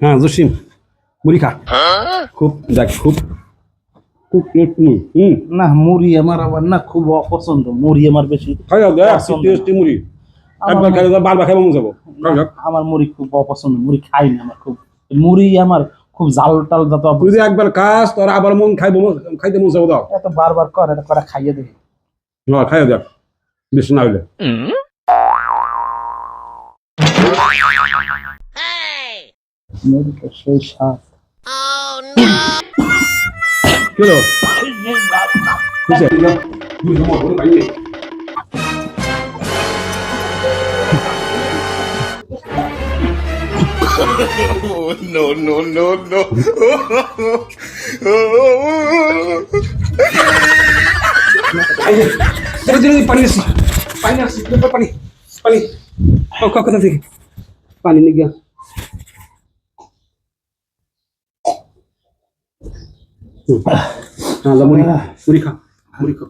হ্যাঁ জসিম মুড়ি খা খুব দেখ খুব খুব না মুড়ি আমার আবার না খুব অপছন্দ, মুড়ি আমার বেশি খাই দাও পছন্দ টেস্টি মুড়ি আমার একবার খাই দাও বারবার খাই মন যাবো আমার মুড়ি খুব অপছন্দ, মুড়ি খাই না আমার খুব, মুড়ি আমার খুব জাল টাল যত তুই যদি একবার খাস তোর আবার মন খাইবো খাইতে মন যাবো দাও এত বারবার কর, এটা করে খাইয়ে দেখি। খাইয়া দেখ বেশি না হইলে মুড়িটা সেই স্বাদ। কেলো Oh, no, no, no, no. পানি আসি পানি আসি পানি পানি কথা থেকে পানি নিয়ে গিয়া মুড়ি মুড়ি খা মুড়ি খা